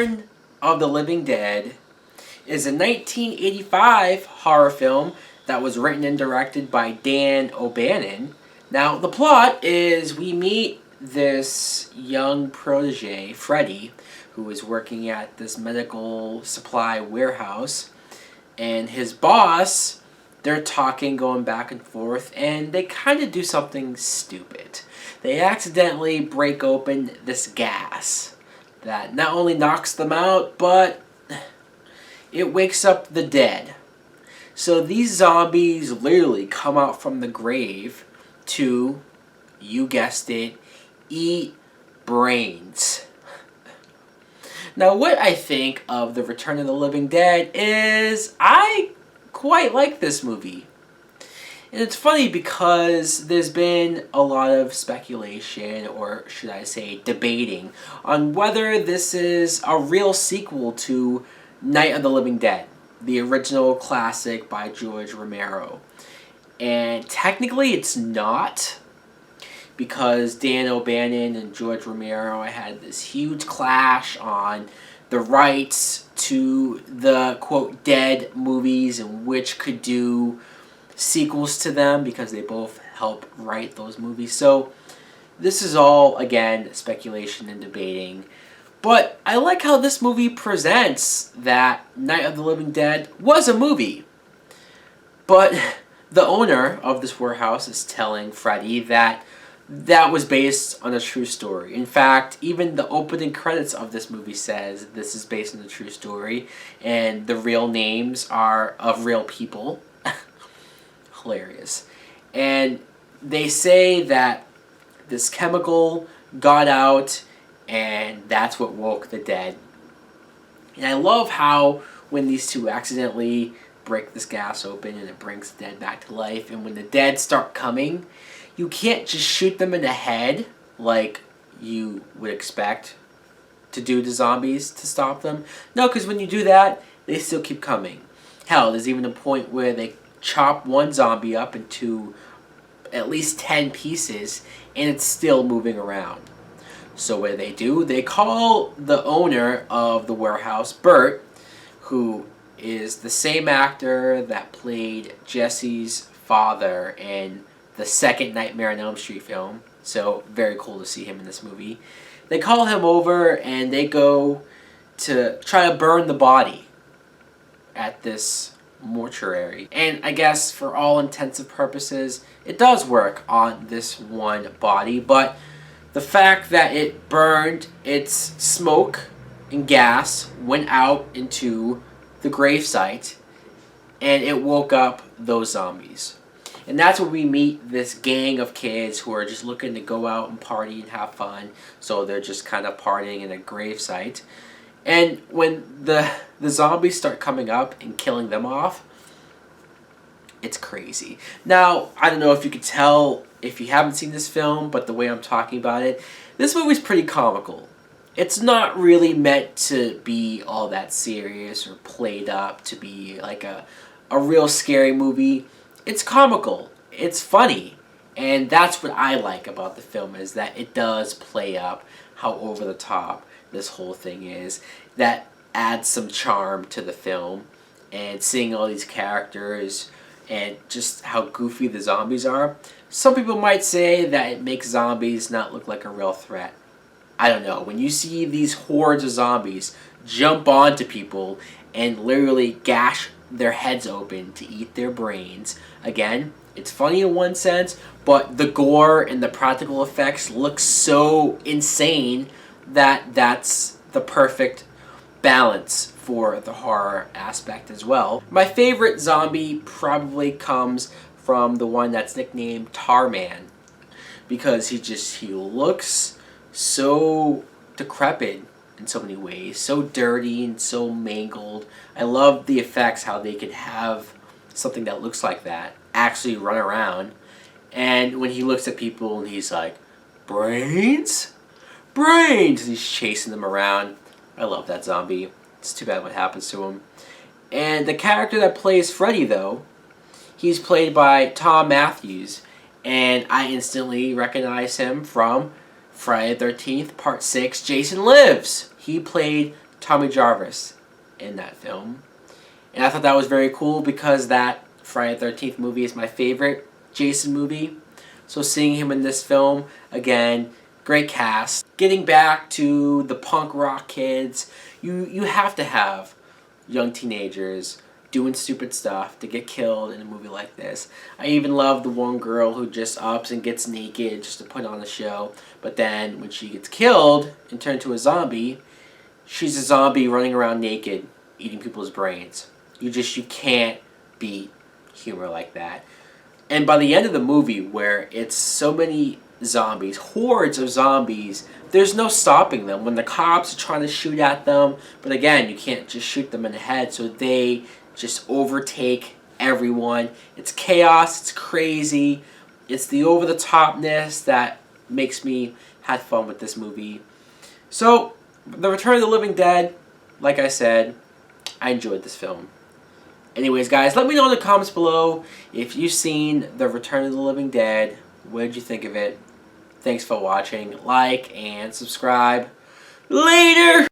Return of the Living Dead is a 1985 horror film that was written and directed by Dan O'Bannon. Now, the plot is we meet this young protege, Freddy, who is working at this medical supply warehouse, and his boss, they're talking, going back and forth, and they kind of do something stupid. They accidentally break open this gas that not only knocks them out, but it wakes up the dead. So these zombies literally come out from the grave to, you guessed it, eat brains. Now, what I think of the Return of the Living Dead is I quite like this movie. And it's funny because there's been a lot of speculation, or should I say debating, on whether this is a real sequel to Night of the Living Dead, the original classic by George Romero. And technically it's not, because Dan O'Bannon and George Romero had this huge clash on the rights to the, quote, dead movies and which could do sequels to them, because they both help write those movies. So this is all, again, speculation and debating. But I like how this movie presents that Night of the Living Dead was a movie. But the owner of this warehouse is telling Freddy that that was based on a true story. In fact, even the opening credits of this movie says this is based on a true story, and the real names are of real people. Hilarious. And they say that this chemical got out, and that's what woke the dead. And I love how when these two accidentally break this gas open and it brings the dead back to life, and when the dead start coming, you can't just shoot them in the head like you would expect to do to zombies to stop them. No, because when you do that, they still keep coming. Hell, there's even a point where they chop one zombie up into at least 10 pieces, and it's still moving around. So what do? They call the owner of the warehouse, Bert, who is the same actor that played Jesse's father in the second Nightmare on Elm Street film. So very cool to see him in this movie. They call him over and they go to try to burn the body at this mortuary. And I guess for all intents and purposes, it does work on this one body, but the fact that it burned, its smoke and gas went out into the gravesite, and it woke up those zombies. And that's where we meet this gang of kids who are just looking to go out and party and have fun, so they're just kind of partying in a gravesite. And when the zombies start coming up and killing them off, it's crazy. Now, I don't know if you could tell if you haven't seen this film, but the way I'm talking about it, this movie's pretty comical. It's not really meant to be all that serious or played up to be like a real scary movie. It's comical. It's funny. And that's what I like about the film, is that it does play up how over the top this whole thing is. That adds some charm to the film. And seeing all these characters and just how goofy the zombies are. Some people might say that it makes zombies not look like a real threat. I don't know. When you see these hordes of zombies jump onto people and literally gash their heads open to eat their brains, again, it's funny in one sense, but the gore and the practical effects look so insane that that's the perfect balance for the horror aspect as well. My favorite zombie probably comes from the one that's nicknamed Tarman, because he looks so decrepit in so many ways, so dirty and so mangled. I love the effects, how they could have something that looks like that actually run around, and when he looks at people and he's like, brains? Brains! And he's chasing them around. I love that zombie. It's too bad what happens to him. And the character that plays Freddy, though, he's played by Tom Matthews, and I instantly recognize him from Friday the 13th, Part 6, Jason Lives. He played Tommy Jarvis in that film. And I thought that was very cool because that Friday the 13th movie is my favorite Jason movie. So seeing him in this film, again, great cast. Getting back to the punk rock kids, you have to have young teenagers doing stupid stuff to get killed in a movie like this. I even love the one girl who just ups and gets naked just to put on the show. But then when she gets killed and turned into a zombie, she's a zombie running around naked, eating people's brains. You can't beat humor like that. And by the end of the movie, where it's so many zombies, hordes of zombies, there's no stopping them. When the cops are trying to shoot at them, but again, you can't just shoot them in the head, so they just overtake everyone. It's chaos, it's crazy, it's the over-the-topness that makes me have fun with this movie. So, The Return of the Living Dead, like I said, I enjoyed this film. Anyways, guys, let me know in the comments below if you've seen The Return of the Living Dead. What did you think of it? Thanks for watching. Like and subscribe. Later!